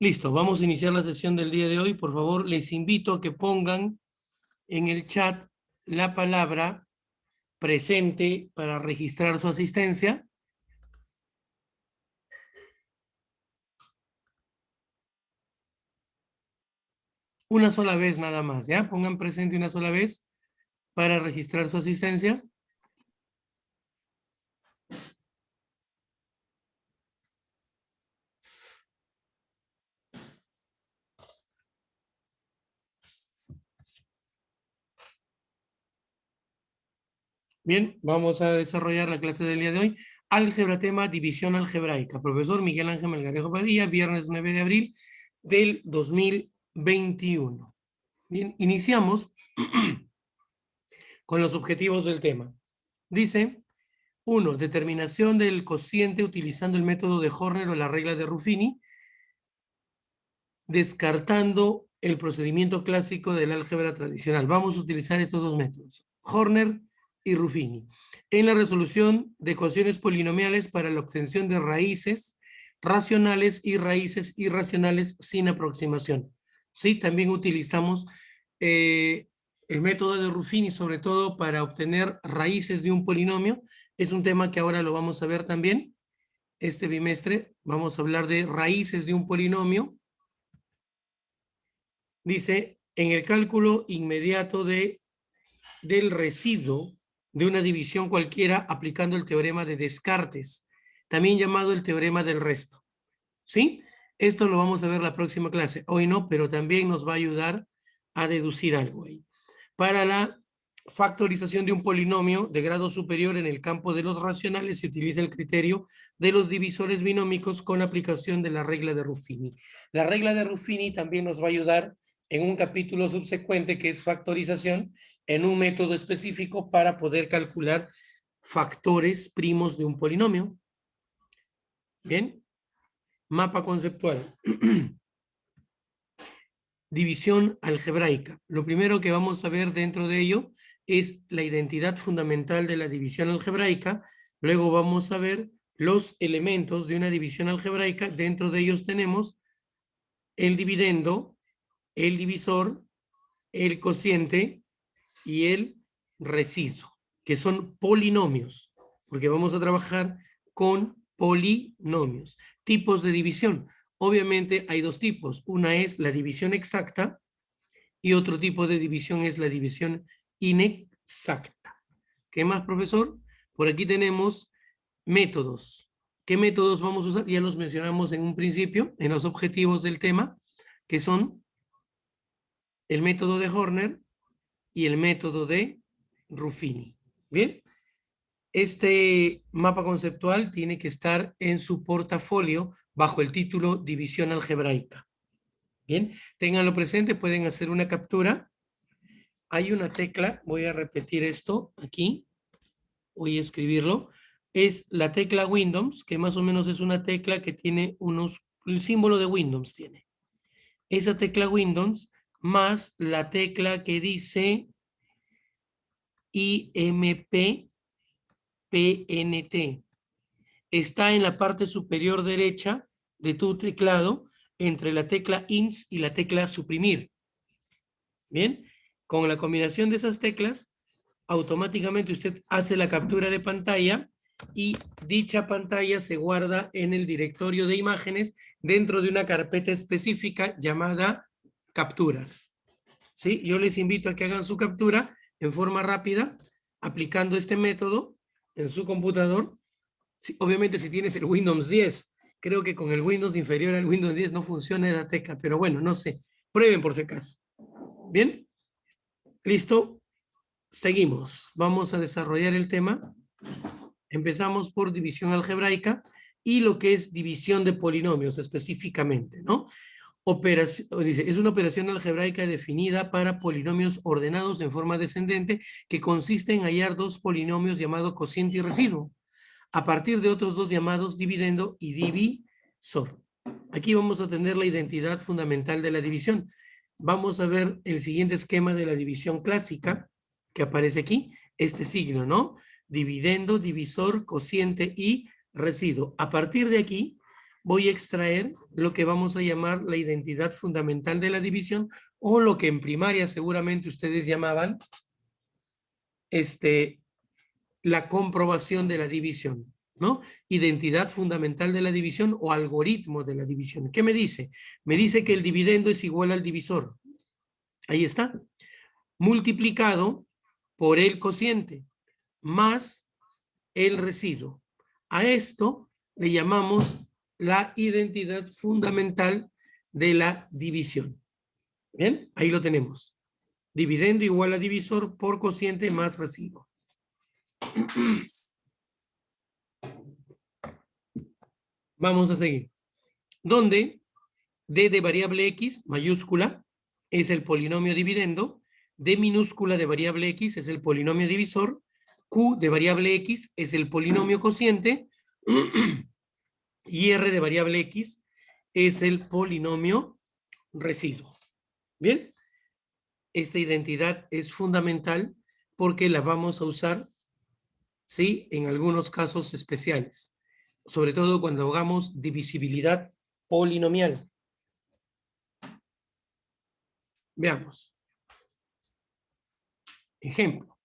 Listo, vamos a iniciar la sesión del día de hoy. Por favor, les invito a que pongan en el chat la palabra presente para registrar su asistencia. Una sola vez nada más, ¿ya? Pongan presente una sola vez para registrar su asistencia. Bien, vamos a desarrollar la clase del día de hoy. Álgebra tema división algebraica. Profesor Miguel Ángel Melgarejo Padilla, viernes 9 de abril del 2021. Bien, iniciamos con los objetivos del tema. Dice, 1. Determinación del cociente utilizando el método de Horner o la regla de Ruffini, descartando el procedimiento clásico del álgebra tradicional. Vamos a utilizar estos dos métodos, Horner y Ruffini, en la resolución de ecuaciones polinomiales para la obtención de raíces racionales y raíces irracionales sin aproximación. Sí, también utilizamos el método de Ruffini, sobre todo para obtener raíces de un polinomio. Es un tema que ahora lo vamos a ver también. Este bimestre vamos a hablar de raíces de un polinomio. Dice, en el cálculo inmediato del residuo de una división cualquiera aplicando el teorema de Descartes, también llamado el teorema del resto. ¿Sí? Esto lo vamos a ver la próxima clase. Hoy no, pero también nos va a ayudar a deducir algo ahí. Para la factorización de un polinomio de grado superior en el campo de los racionales se utiliza el criterio de los divisores binómicos con aplicación de la regla de Ruffini. La regla de Ruffini también nos va a ayudar en un capítulo subsecuente que es factorización en un método específico para poder calcular factores primos de un polinomio. Bien, mapa conceptual. División algebraica. Lo primero que vamos a ver dentro de ello es la identidad fundamental de la división algebraica. Luego vamos a ver los elementos de una división algebraica. Dentro de ellos tenemos el dividendo, el divisor, el cociente y el residuo, que son polinomios, porque vamos a trabajar con polinomios. Tipos de división. Obviamente hay dos tipos. Una es la división exacta y otro tipo de división es la división inexacta. ¿Qué más, profesor? Por aquí tenemos métodos. ¿Qué métodos vamos a usar? Ya los mencionamos en un principio, en los objetivos del tema, que son el método de Horner y el método de Ruffini. Bien, este mapa conceptual tiene que estar en su portafolio bajo el título División algebraica. Bien, ténganlo presente, pueden hacer una captura. Hay una tecla, voy a repetir esto aquí, voy a escribirlo, es la tecla Windows, que más o menos es una tecla que tiene el símbolo de Windows tiene. Esa tecla Windows más la tecla que dice IMP PNT. Está en la parte superior derecha de tu teclado, entre la tecla INS y la tecla suprimir. Bien, con la combinación de esas teclas, automáticamente usted hace la captura de pantalla y dicha pantalla se guarda en el directorio de imágenes dentro de una carpeta específica llamada capturas. ¿Sí? Yo les invito a que hagan su captura en forma rápida, aplicando este método en su computador. Sí, obviamente si tienes el Windows 10, creo que con el Windows inferior al Windows 10 no funciona esa tecla, pero bueno, no sé. Prueben por si acaso. ¿Bien? ¿Listo? Seguimos. Vamos a desarrollar el tema. Empezamos por división algebraica y lo que es división de polinomios específicamente, ¿no? Dice, es una operación algebraica definida para polinomios ordenados en forma descendente que consiste en hallar dos polinomios llamados cociente y residuo, a partir de otros dos llamados dividendo y divisor. Aquí vamos a tener la identidad fundamental de la división. Vamos a ver el siguiente esquema de la división clásica que aparece aquí, este signo, ¿no? Dividendo, divisor, cociente y residuo. A partir de aquí voy a extraer lo que vamos a llamar la identidad fundamental de la división, o lo que en primaria seguramente ustedes llamaban la comprobación de la división, ¿no? Identidad fundamental de la división o algoritmo de la división. ¿Qué me dice? Me dice que el dividendo es igual al divisor. Ahí está. Multiplicado por el cociente más el residuo. A esto le llamamos la identidad fundamental de la división. Bien, ahí lo tenemos. Dividendo igual a divisor por cociente más residuo. Vamos a seguir. Donde D de variable X mayúscula es el polinomio dividendo, D minúscula de variable X es el polinomio divisor, Q de variable X es el polinomio cociente y R de variable X es el polinomio residuo. Bien, esta identidad es fundamental porque la vamos a usar, ¿sí?, en algunos casos especiales, sobre todo cuando hagamos divisibilidad polinomial. Veamos. Ejemplo.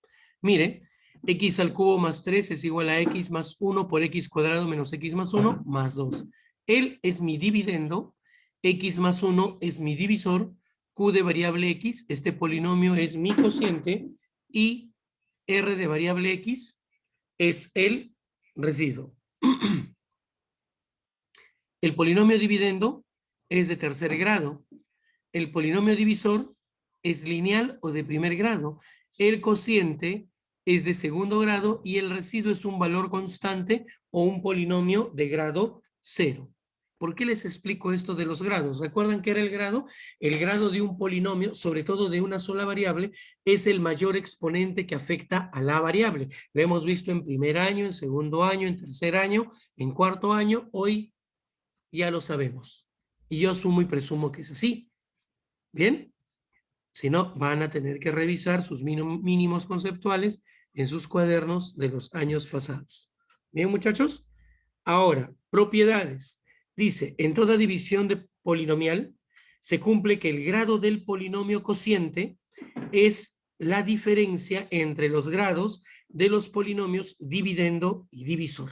Mire, x al cubo más 3 es igual a x más 1 por x cuadrado menos x más 1 más 2. Él es mi dividendo, x más 1 es mi divisor, q de variable x, este polinomio es mi cociente, y r de variable x es el residuo. El polinomio dividendo es de tercer grado. El polinomio divisor es lineal o de primer grado. El cociente es de segundo grado y el residuo es un valor constante o un polinomio de grado 0. ¿Por qué les explico esto de los grados? ¿Recuerdan qué era el grado? El grado de un polinomio, sobre todo de una sola variable, es el mayor exponente que afecta a la variable. Lo hemos visto en primer año, en segundo año, en tercer año, en cuarto año. Hoy ya lo sabemos. Y yo asumo y presumo que es así. ¿Bien? Si no, van a tener que revisar sus mínimos conceptuales en sus cuadernos de los años pasados. Bien, muchachos. Ahora, propiedades. Dice, en toda división de polinomial se cumple que el grado del polinomio cociente es la diferencia entre los grados de los polinomios dividendo y divisor.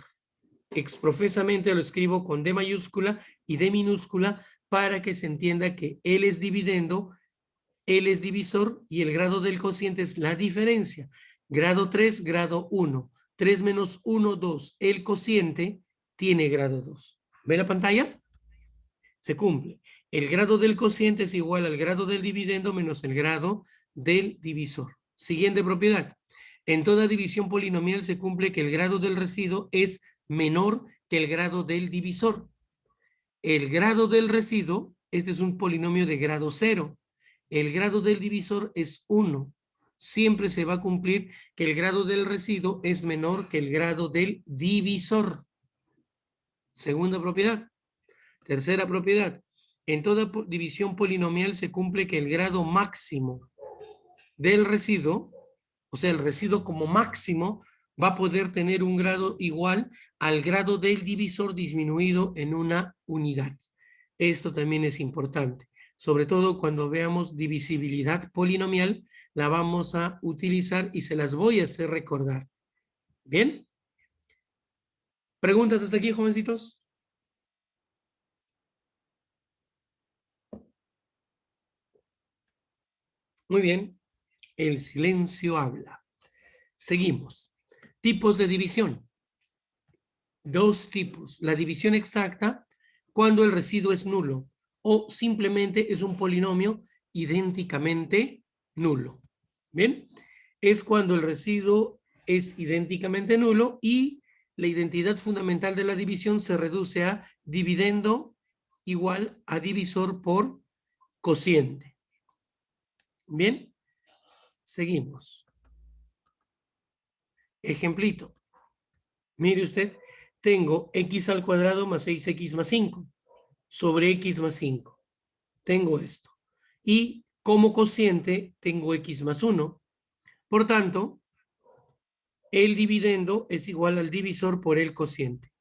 Exprofesamente lo escribo con D mayúscula y D minúscula para que se entienda que L es dividendo, L es divisor y el grado del cociente es la diferencia. Grado 3, grado 1. 3 menos 1, 2. El cociente tiene grado 2. ¿Ve la pantalla? Se cumple. El grado del cociente es igual al grado del dividendo menos el grado del divisor. Siguiente propiedad. En toda división polinomial se cumple que el grado del residuo es menor que el grado del divisor. El grado del residuo, este es un polinomio de grado 0. El grado del divisor es 1. Siempre se va a cumplir que el grado del residuo es menor que el grado del divisor. Segunda propiedad. Tercera propiedad. En toda división polinomial se cumple que el grado máximo del residuo, o sea, el residuo como máximo, va a poder tener un grado igual al grado del divisor disminuido en una unidad. Esto también es importante. Sobre todo cuando veamos divisibilidad polinomial, la vamos a utilizar y se las voy a hacer recordar. ¿Bien? ¿Preguntas hasta aquí, jovencitos? Muy bien. El silencio habla. Seguimos. Tipos de división. Dos tipos. La división exacta, cuando el residuo es nulo, o simplemente es un polinomio idénticamente nulo. ¿Bien? Es cuando el residuo es idénticamente nulo y la identidad fundamental de la división se reduce a dividendo igual a divisor por cociente. Bien, seguimos. Ejemplito. Mire usted, tengo x al cuadrado más 6x más 5 sobre x más 5. Tengo esto. Y como cociente tengo x más 1. Por tanto, el dividendo es igual al divisor por el cociente.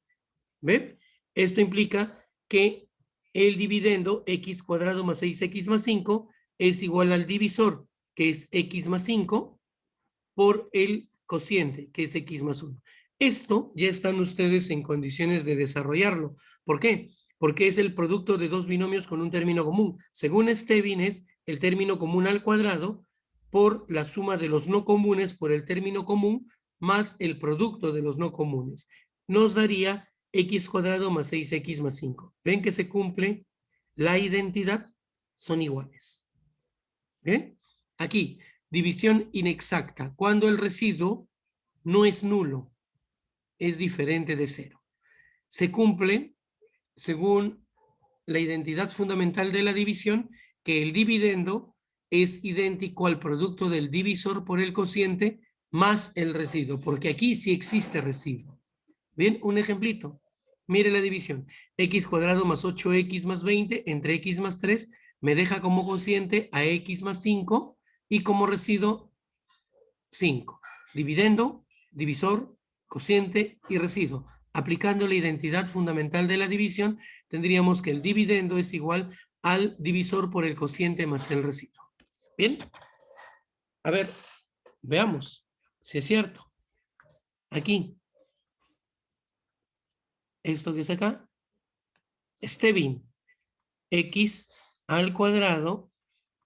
¿Ve? Esto implica que el dividendo x cuadrado más 6x más 5 es igual al divisor, que es x más 5, por el cociente, que es x más 1. Esto ya están ustedes en condiciones de desarrollarlo. ¿Por qué? Porque es el producto de dos binomios con un término común. Según Stevin, es el término común al cuadrado por la suma de los no comunes por el término común más el producto de los no comunes. Nos daría x cuadrado más 6x más 5. ¿Ven que se cumple la identidad? Son iguales. ¿Bien? Aquí, división inexacta. Cuando el residuo no es nulo, es diferente de cero. Se cumple, según la identidad fundamental de la división, que el dividendo es idéntico al producto del divisor por el cociente más el residuo, porque aquí sí existe residuo. Bien, un ejemplito. Mire la división. X cuadrado más 8x más 20 entre x más 3 me deja como cociente a x más 5 y como residuo 5. Dividendo, divisor, cociente y residuo. Aplicando la identidad fundamental de la división, tendríamos que el dividendo es igual al divisor por el cociente más el residuo. Bien. A ver, veamos si es cierto. Aquí. Esto que es acá. Stevin. X al cuadrado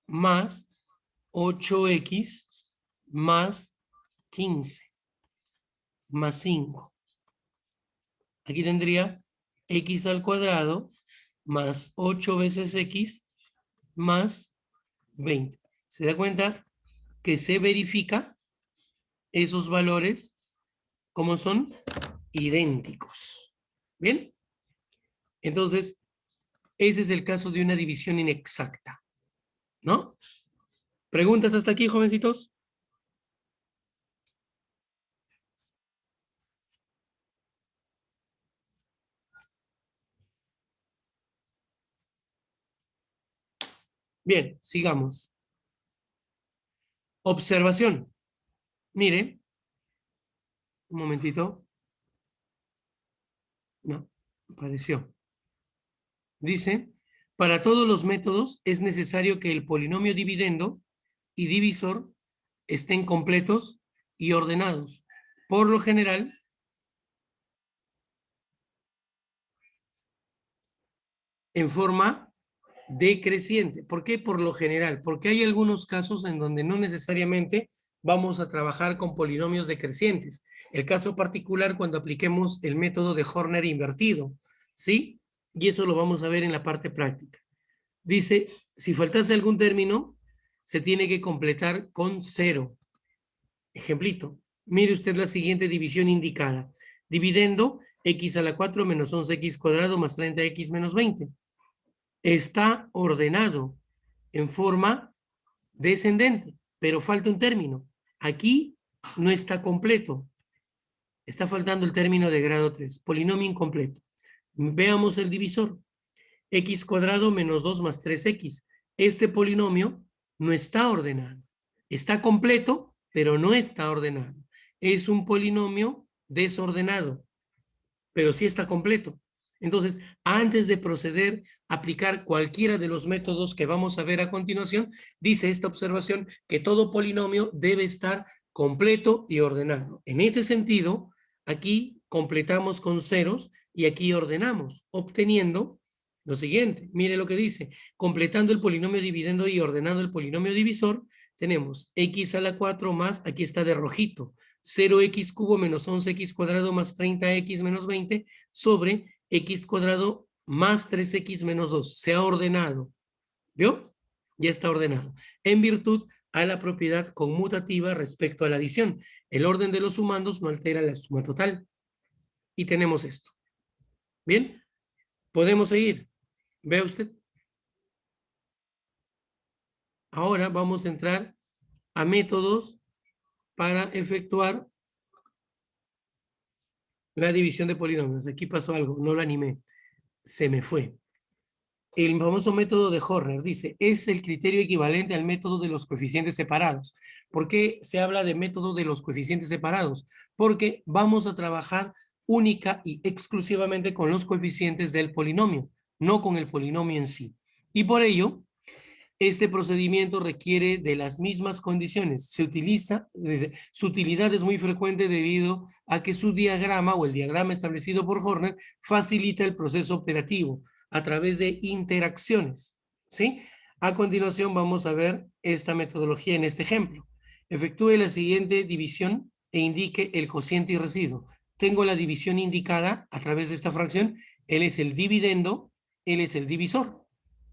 más 8x más 15 más 5. Aquí tendría x al cuadrado más 8 veces x más 20. ¿Se da cuenta que se verifica esos valores como son idénticos? ¿Bien? Entonces, ese es el caso de una división inexacta, ¿no? ¿Preguntas hasta aquí, jovencitos? Bien, sigamos. Observación. Mire, un momentito. No, apareció. Dice, para todos los métodos es necesario que el polinomio dividendo y divisor estén completos y ordenados. Por lo general, en forma decreciente. ¿Por qué? Por lo general, porque hay algunos casos en donde no necesariamente vamos a trabajar con polinomios decrecientes. El caso particular cuando apliquemos el método de Horner invertido, ¿sí? Y eso lo vamos a ver en la parte práctica. Dice, si faltase algún término, se tiene que completar con 0. Ejemplito, mire usted la siguiente división indicada. Dividendo x a la 4 menos 11x cuadrado más 30x menos 20. Está ordenado en forma descendente, pero falta un término. Aquí no está completo. Está faltando el término de grado 3, polinomio incompleto. Veamos el divisor. X cuadrado menos 2 más 3x. Este polinomio no está ordenado. Está completo, pero no está ordenado. Es un polinomio desordenado, pero sí está completo. Entonces, antes de proceder a aplicar cualquiera de los métodos que vamos a ver a continuación, dice esta observación que todo polinomio debe estar completo y ordenado. En ese sentido, aquí completamos con ceros y aquí ordenamos, obteniendo lo siguiente. Mire lo que dice. Completando el polinomio dividendo y ordenando el polinomio divisor, tenemos x a la 4 más, aquí está de rojito, 0x cubo menos 11x cuadrado más 30x menos 20 sobre x cuadrado más 3x menos 2. Se ha ordenado. ¿Vio? Ya está ordenado. En virtud a la propiedad conmutativa respecto a la adición. El orden de los sumandos no altera la suma total. Y tenemos esto. ¿Bien? Podemos seguir. Vea usted. Ahora vamos a entrar a métodos para efectuar la división de polinomios. Aquí pasó algo, no lo animé. Se me fue. El famoso método de Horner dice, es el criterio equivalente al método de los coeficientes separados. ¿Por qué se habla de método de los coeficientes separados? Porque vamos a trabajar única y exclusivamente con los coeficientes del polinomio. no con el polinomio en sí. Y por ello, este procedimiento requiere de las mismas condiciones. Su utilidad es muy frecuente debido a que su diagrama o el diagrama establecido por Horner facilita el proceso operativo a través de interacciones, ¿sí? A continuación vamos a ver esta metodología en este ejemplo. Efectúe la siguiente división e indique el cociente y residuo. Tengo la división indicada a través de esta fracción. Él es el dividendo, él es el divisor.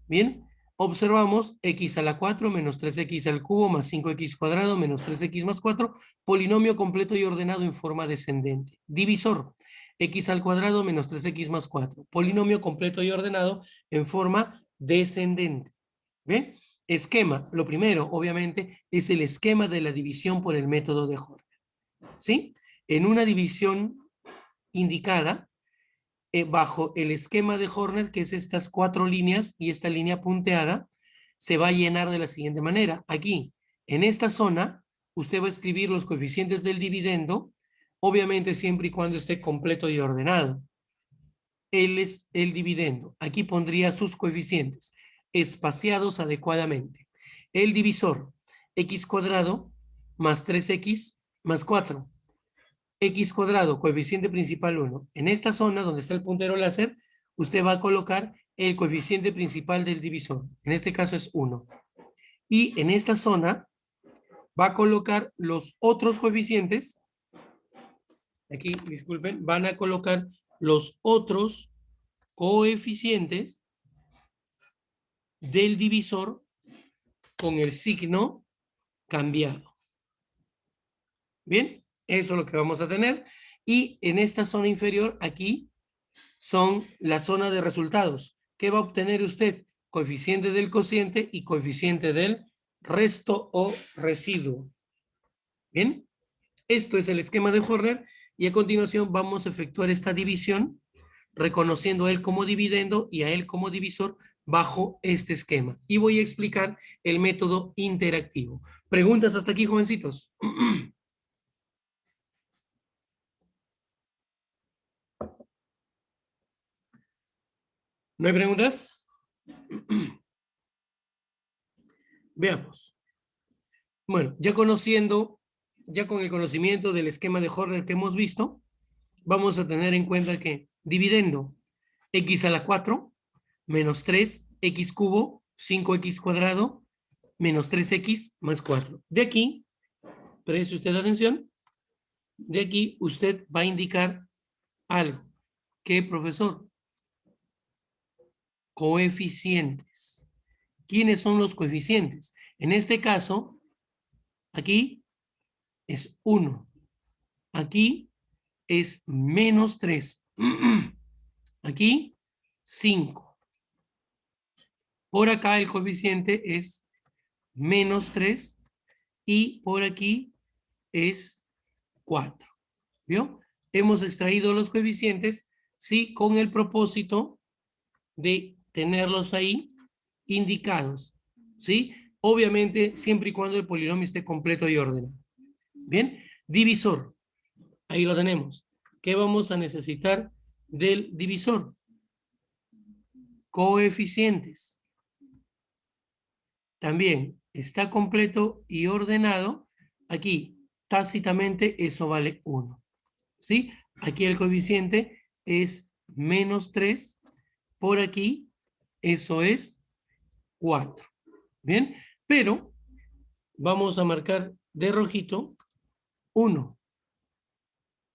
Bien, observamos x a la 4 menos 3x al cubo más 5x cuadrado menos 3x más 4, polinomio completo y ordenado en forma descendente. Divisor, x al cuadrado menos 3x más 4, polinomio completo y ordenado en forma descendente. ¿Bien? Esquema, lo primero, obviamente, es el esquema de la división por el método de Horner. ¿Sí? En una división indicada, bajo el esquema de Horner, que es estas 4 líneas y esta línea punteada, se va a llenar de la siguiente manera. Aquí, en esta zona, usted va a escribir los coeficientes del dividendo, obviamente siempre y cuando esté completo y ordenado. Él es el dividendo. Aquí pondría sus coeficientes espaciados adecuadamente. El divisor, x cuadrado más 3x más 4. X cuadrado, coeficiente principal 1. En esta zona donde está el puntero láser, usted va a colocar el coeficiente principal del divisor. En este caso es 1. Y en esta zona va a colocar los otros coeficientes. Aquí, disculpen, van a colocar los otros coeficientes del divisor con el signo cambiado. Bien, eso es lo que vamos a tener. Y en esta zona inferior, aquí, son la zona de resultados. ¿Qué va a obtener usted? Coeficiente del cociente y coeficiente del resto o residuo. Bien, esto es el esquema de Horner y a continuación vamos a efectuar esta división reconociendo a él como dividendo y a él como divisor bajo este esquema. Y voy a explicar el método interactivo. ¿Preguntas hasta aquí, jovencitos? ¿No hay preguntas? Veamos. Bueno, ya con el conocimiento del esquema de Horner que hemos visto, vamos a tener en cuenta que dividendo x a la 4 menos 3, x cubo, 5x cuadrado, menos 3x más 4. De aquí, preste usted atención, de aquí usted va a indicar algo. ¿Qué, profesor? Coeficientes. ¿Quiénes son los coeficientes? En este caso, aquí es 1. Aquí es menos 3. Aquí, 5. Por acá el coeficiente es menos 3 y por aquí es 4. ¿Vio? Hemos extraído los coeficientes, sí, con el propósito de tenerlos ahí indicados, ¿sí? Obviamente, siempre y cuando el polinomio esté completo y ordenado. Bien, divisor. Ahí lo tenemos. ¿Qué vamos a necesitar del divisor? Coeficientes. También está completo y ordenado. Aquí, tácitamente, eso vale 1. ¿Sí? Aquí el coeficiente es menos 3. Por aquí, eso es 4. Bien, pero vamos a marcar de rojito 1.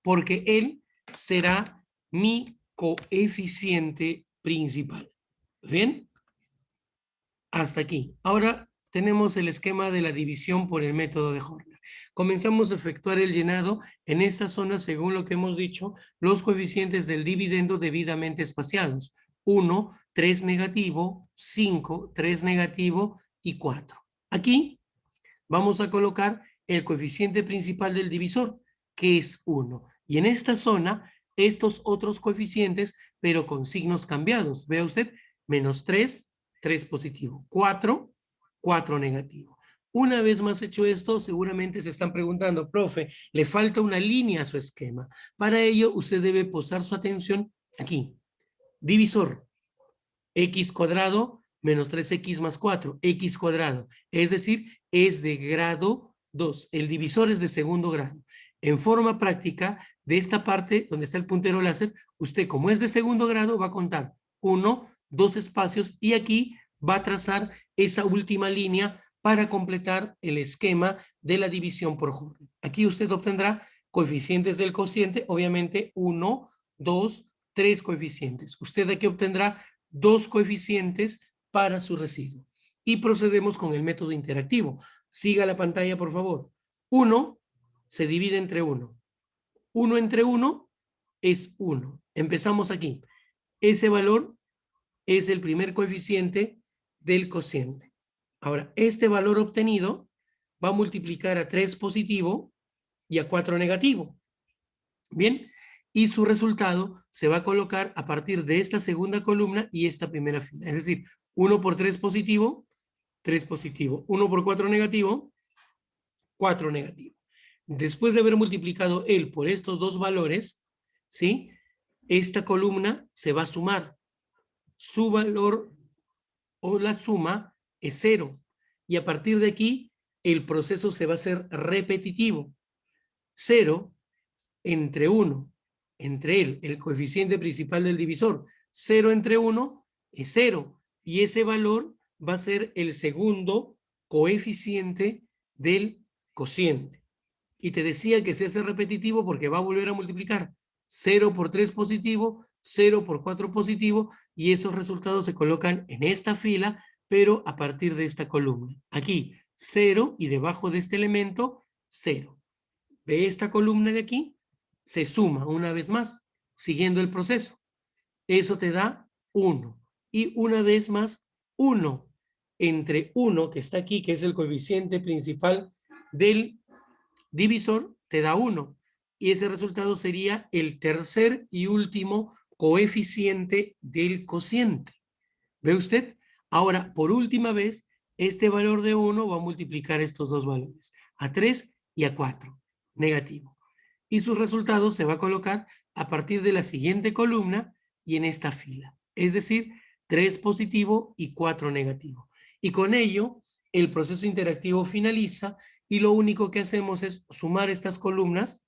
Porque él será mi coeficiente principal. ¿Bien? Hasta aquí. Ahora tenemos el esquema de la división por el método de Horner. Comenzamos a efectuar el llenado en esta zona según lo que hemos dicho, los coeficientes del dividendo debidamente espaciados. 1, 3 negativo, 5, 3 negativo y 4. Aquí vamos a colocar el coeficiente principal del divisor, que es 1. Y en esta zona, estos otros coeficientes, pero con signos cambiados. Vea usted, menos 3, 3 positivo. 4, 4 negativo. Una vez más hecho esto, seguramente se están preguntando, profe, le falta una línea a su esquema. Para ello, usted debe posar su atención aquí. Divisor. X cuadrado menos 3x más 4, X cuadrado. Es decir, es de grado 2. El divisor es de segundo grado. En forma práctica, de esta parte donde está el puntero láser, usted como es de segundo grado va a contar 1, 2 espacios y aquí va a trazar esa última línea para completar el esquema de la división por Jorge. Aquí usted obtendrá coeficientes del cociente, obviamente 1, 2, 3 coeficientes. Usted aquí obtendrá 2 coeficientes para su residuo. Y procedemos con el método interactivo. Siga la pantalla, por favor. 1 se divide entre 1. 1 entre 1 es 1. Empezamos aquí. Ese valor es el primer coeficiente del cociente. Ahora, este valor obtenido va a multiplicar a 3 positivo y a 4 negativo. Bien, y su resultado se va a colocar a partir de esta segunda columna y esta primera fila. Es decir, 1 por 3 positivo, 3 positivo. 1 por 4 negativo, 4 negativo. Después de haber multiplicado él por estos dos valores, ¿sí? Esta columna se va a sumar. Su valor o la suma es 0. Y a partir de aquí, el proceso se va a hacer repetitivo. 0 entre 1, entre él, el coeficiente principal del divisor. 0 entre 1 es 0. Y ese valor va a ser el segundo coeficiente del cociente. Y te decía que se hace repetitivo porque va a volver a multiplicar 0 por 3 positivo, 0 por 4 positivo, y esos resultados se colocan en esta fila, pero a partir de esta columna. Aquí, 0 y debajo de este elemento, 0. ¿Ve esta columna de aquí? Se suma una vez más, siguiendo el proceso. Eso te da 1. Y una vez más, 1. Entre 1, que está aquí, que es el coeficiente principal del divisor, te da 1. Y ese resultado sería el tercer y último coeficiente del cociente. ¿Ve usted? Ahora, por última vez, este valor de 1 va a multiplicar estos dos valores, a 3 y a 4, negativo. Y sus resultados se va a colocar a partir de la siguiente columna y en esta fila. Es decir, 3 positivo y 4 negativo. Y con ello, el proceso interactivo finaliza y lo único que hacemos es sumar estas columnas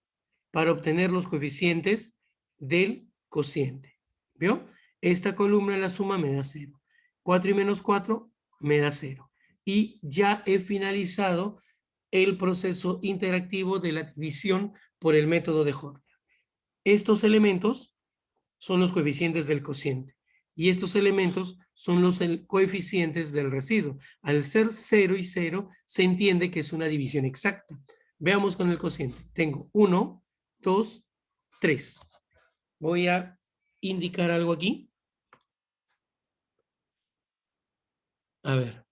para obtener los coeficientes del cociente. ¿Vio? Esta columna, la suma me da 0. 4 y menos 4 me da 0. Y ya he finalizado el proceso interactivo de la división por el método de Horner. Estos elementos son los coeficientes del cociente y estos elementos son los coeficientes del residuo. Al ser 0 y 0, se entiende que es una división exacta. Veamos con el cociente. Tengo 1, 2, 3. Voy a indicar algo aquí. A ver,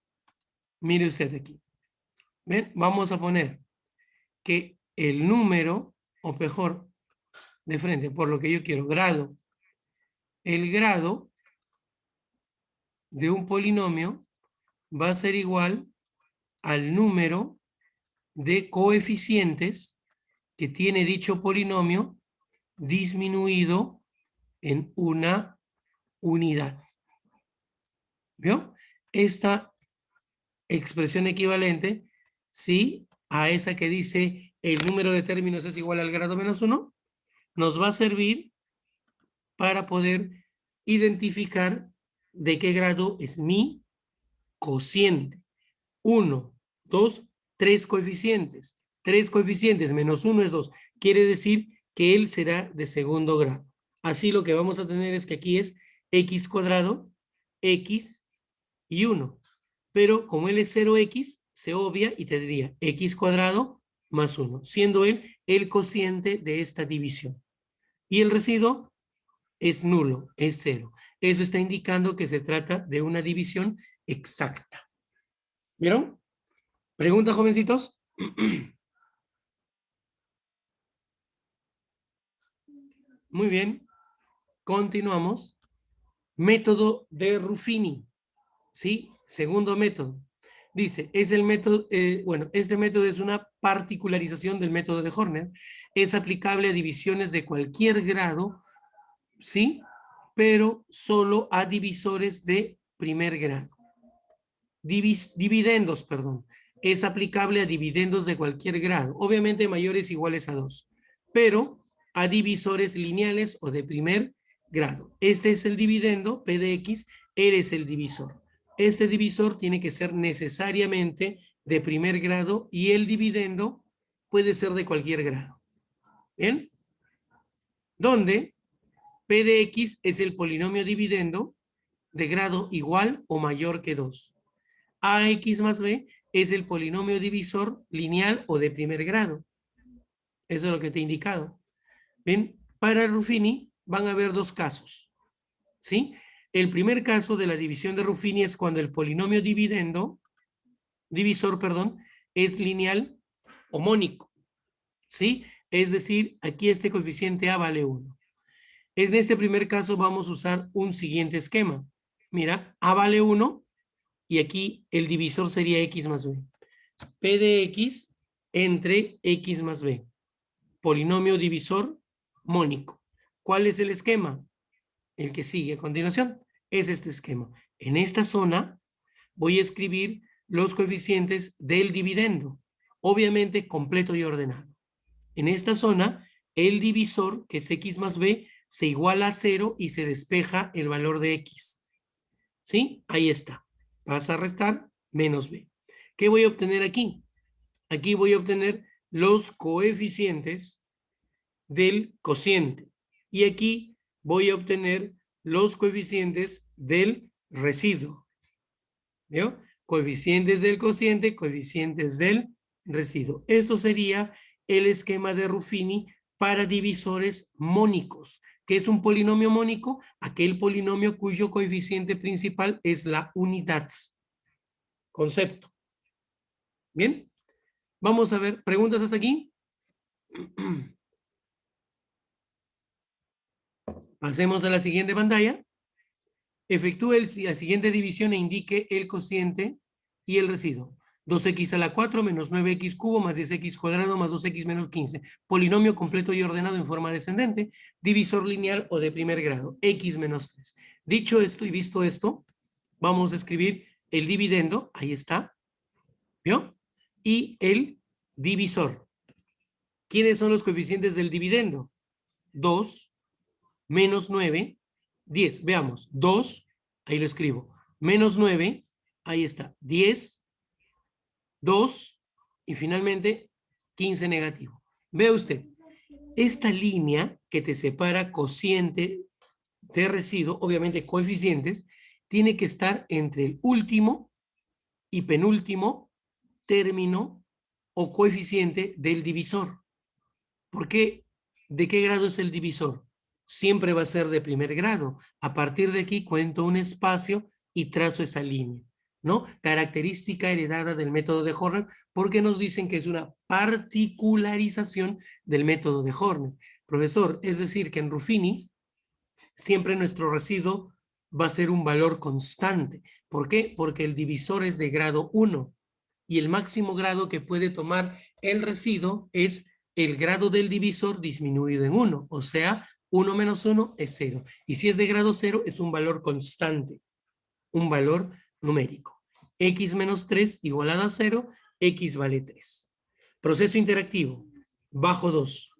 mire usted aquí. ¿Ven? Vamos a poner que el número, o mejor, de frente, por lo que yo quiero, grado. El grado de un polinomio va a ser igual al número de coeficientes que tiene dicho polinomio disminuido en una unidad. ¿Vio? Esta expresión equivalente, sí, a esa que dice el número de términos es igual al grado menos 1, nos va a servir para poder identificar de qué grado es mi cociente. 1, 2, 3 coeficientes. 3 coeficientes menos 1 es 2. Quiere decir que él será de segundo grado. Así lo que vamos a tener es que aquí es x cuadrado, x y 1. Pero como él es 0x, se obvia y tendría x cuadrado más 1, siendo él el cociente de esta división. Y el residuo es nulo, es 0. Eso está indicando que se trata de una división exacta. ¿Vieron? ¿Preguntas, jovencitos? Muy bien. Continuamos. Método de Ruffini. ¿Sí? Segundo método. Dice, es el método, bueno, este método es una particularización del método de Horner. Es aplicable a divisiones de cualquier grado, ¿sí? pero solo a divisores de primer grado. Dividendos, perdón. Es aplicable a dividendos de cualquier grado, obviamente mayores o iguales a 2, pero a divisores lineales o de primer grado. Este es el dividendo, P de X, él es el divisor. Este divisor tiene que ser necesariamente de primer grado y el dividendo puede ser de cualquier grado. ¿Bien? Donde P de X es el polinomio dividendo de grado igual o mayor que 2. AX más B es el polinomio divisor lineal o de primer grado. Eso es lo que te he indicado. Bien, para Ruffini van a haber dos casos. ¿Sí? El primer caso de la división de Ruffini es cuando el polinomio divisor, es lineal o mónico. ¿Sí? Es decir, aquí este coeficiente A vale 1. En este primer caso vamos a usar un siguiente esquema. Mira, A vale 1 y aquí el divisor sería X más B. P de X entre X más B. Polinomio divisor mónico. ¿Cuál es el esquema? El que sigue a continuación. Es este esquema. En esta zona voy a escribir los coeficientes del dividendo. Obviamente completo y ordenado. En esta zona, el divisor, que es X más B, se iguala a 0 y se despeja el valor de X. ¿Sí? Ahí está. Pasa a restar menos B. ¿Qué voy a obtener aquí? Aquí voy a obtener los coeficientes del cociente. Y aquí voy a obtener los coeficientes del residuo. ¿Vio? Coeficientes del cociente, coeficientes del residuo. Esto sería el esquema de Ruffini para divisores mónicos. ¿Qué es un polinomio mónico? Aquel polinomio cuyo coeficiente principal es la unidad. Concepto. ¿Bien? Vamos a ver, ¿preguntas hasta aquí? Pasemos a la siguiente pantalla. Efectúe la siguiente división e indique el cociente y el residuo. 2x a la 4 menos 9x cubo más 10x cuadrado más 2x menos 15. Polinomio completo y ordenado en forma descendente. Divisor lineal o de primer grado. X menos 3. Dicho esto y visto esto, vamos a escribir el dividendo. Ahí está. ¿Vio? Y el divisor. ¿Quiénes son los coeficientes del dividendo? 2 menos 9, 10. Veamos, 2, ahí lo escribo, menos 9, ahí está, 10, 2 y finalmente 15 negativo. Vea usted, esta línea que te separa cociente de residuo, obviamente coeficientes, tiene que estar entre el último y penúltimo término o coeficiente del divisor. ¿Por qué? ¿De qué grado es el divisor? Siempre va a ser de primer grado. A partir de aquí cuento un espacio y trazo esa línea, ¿no? Característica heredada del método de Horner, porque nos dicen que es una particularización del método de Horner. Profesor, es decir, que en Ruffini siempre nuestro residuo va a ser un valor constante. ¿Por qué? Porque el divisor es de grado 1 y el máximo grado que puede tomar el residuo es el grado del divisor disminuido en 1, o sea, 1 menos 1 es 0. Y si es de grado 0, es un valor constante, un valor numérico. X menos 3 igualado a 0, X vale 3. Proceso interactivo, bajo 2.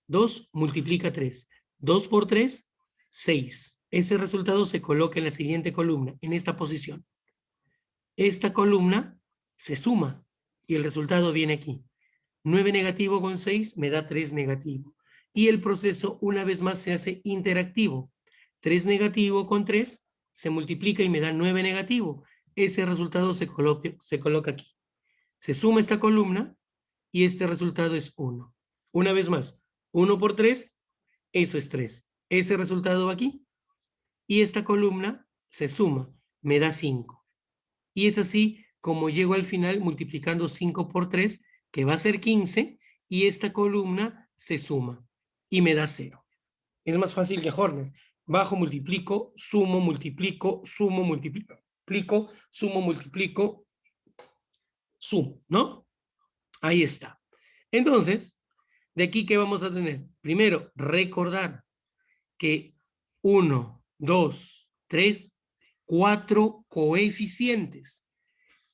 2 multiplica 3. 2 por 3, 6. Ese resultado se coloca en la siguiente columna, en esta posición. Esta columna se suma y el resultado viene aquí. 9 negativo con 6 me da 3 negativo. Y el proceso una vez más se hace interactivo. 3 negativo con 3 se multiplica y me da 9 negativo. Ese resultado se coloca aquí. Se suma esta columna y este resultado es 1. Una vez más, 1 por 3, eso es 3. Ese resultado va aquí. Y esta columna se suma, me da 5. Y es así como llego al final multiplicando 5 por 3, que va a ser 15, y esta columna se suma y me da 0. Es más fácil que Horner. Bajo, multiplico, sumo, multiplico, sumo, multiplico, sumo, multiplico, sumo, ¿no? Ahí está. Entonces, de aquí, ¿qué vamos a tener? Primero, recordar que 1 2, 3, 4 coeficientes.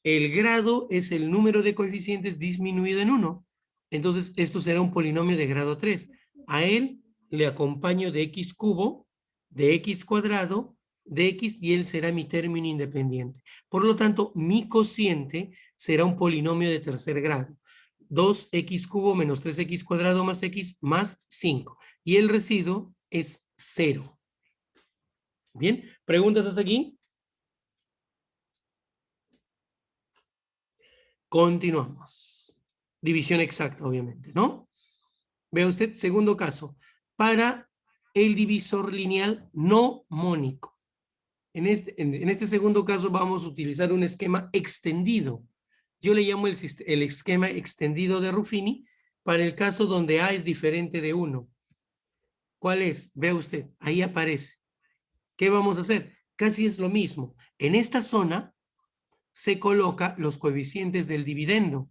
El grado es el número de coeficientes disminuido en 1. Entonces, esto será un polinomio de grado 3. A él le acompaño de x cubo, de x cuadrado, de x, y él será mi término independiente. Por lo tanto, mi cociente será un polinomio de tercer grado. 2x cubo menos 3x cuadrado más x más 5. Y el residuo es 0. Bien, ¿preguntas hasta aquí? Continuamos. División exacta, obviamente, ¿no? Vea usted, segundo caso. Para el divisor lineal no mónico. En este segundo caso vamos a utilizar un esquema extendido. Yo le llamo el esquema extendido de Ruffini para el caso donde A es diferente de 1. ¿Cuál es? Vea usted, ahí aparece. ¿Qué vamos a hacer? Casi es lo mismo. En esta zona se coloca los coeficientes del dividendo.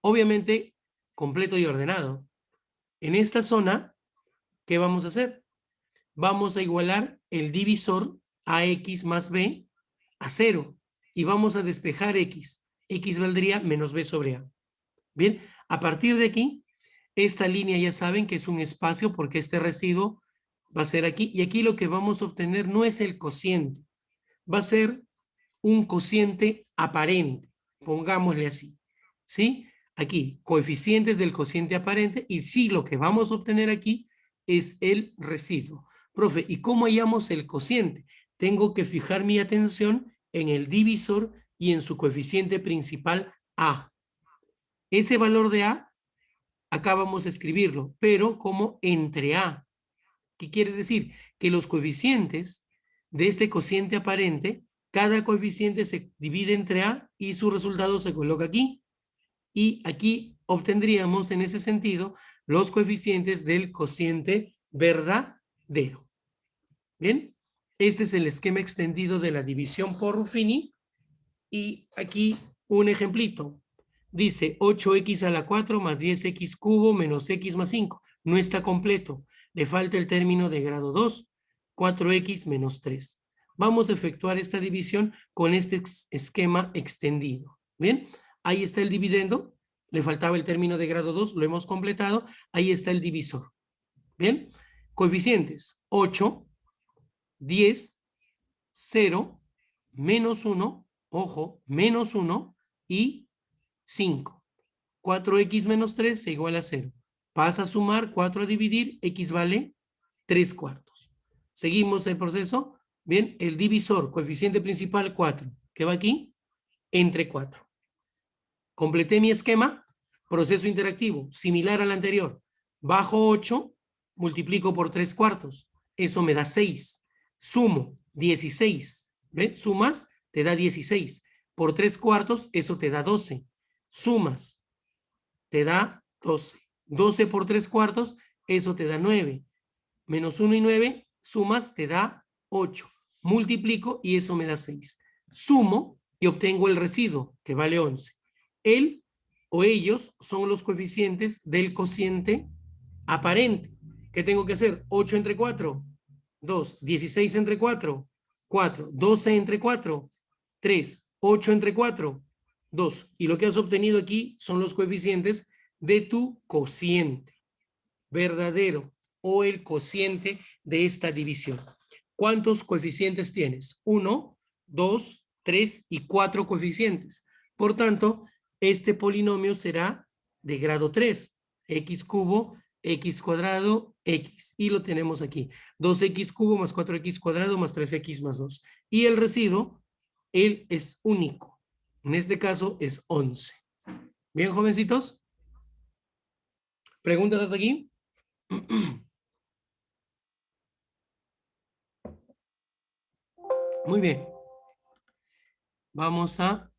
Obviamente, completo y ordenado. En esta zona, ¿qué vamos a hacer? Vamos a igualar el divisor ax más b a 0 y vamos a despejar x. X valdría menos b sobre a. Bien, a partir de aquí, esta línea ya saben que es un espacio porque este residuo va a ser aquí, y aquí lo que vamos a obtener no es el cociente, va a ser un cociente aparente, pongámosle así, ¿sí? Aquí, coeficientes del cociente aparente, y sí, lo que vamos a obtener aquí es el residuo. Profe, ¿y cómo hallamos el cociente? Tengo que fijar mi atención en el divisor y en su coeficiente principal A. Ese valor de A, acá vamos a escribirlo, pero como entre A. ¿Qué quiere decir? Que los coeficientes de este cociente aparente, cada coeficiente se divide entre A y su resultado se coloca aquí. Y aquí obtendríamos en ese sentido los coeficientes del cociente verdadero. Bien, este es el esquema extendido de la división por Ruffini. Y aquí un ejemplito. Dice 8x a la 4 más 10x cubo menos x más 5. No está completo. Le falta el término de grado 2, 4x menos 3. Vamos a efectuar esta división con este esquema extendido. Bien, ahí está el dividendo. Le faltaba el término de grado 2, lo hemos completado. Ahí está el divisor. Bien, coeficientes 8, 10, 0, menos 1, ojo, menos 1 y 5. 4x menos 3 se iguala a 0. Pasa a sumar, 4 a dividir, x vale 3 cuartos. Seguimos el proceso. Bien, el divisor, coeficiente principal 4, ¿qué va aquí? Entre 4. Completé mi esquema, proceso interactivo, similar al anterior. Bajo 8, multiplico por 3 cuartos. Eso me da 6. Sumo 16. ¿Ves? Sumas, te da 16. Por 3 cuartos, eso te da 12. Sumas, te da 12. 12 por 3 cuartos, eso te da 9. Menos 1 y 9, sumas, te da 8. Multiplico y eso me da 6. Sumo y obtengo el residuo, que vale 11. Él o ellos son los coeficientes del cociente aparente. ¿Qué tengo que hacer? 8 entre 4, 2. 16 entre 4, 4. 12 entre 4, 3. 8 entre 4, 2. Y lo que has obtenido aquí son los coeficientes de tu cociente verdadero o el cociente de esta división. ¿Cuántos coeficientes tienes? 1, 2, 3 y 4 coeficientes. Por tanto, este polinomio será de grado 3, x cubo, x cuadrado, x. Y lo tenemos aquí. 2x cubo más 4x cuadrado más 3x más 2. Y el residuo, él es único. En este caso es 11. Bien, jovencitos. ¿Preguntas hasta aquí? Muy bien. Vamos a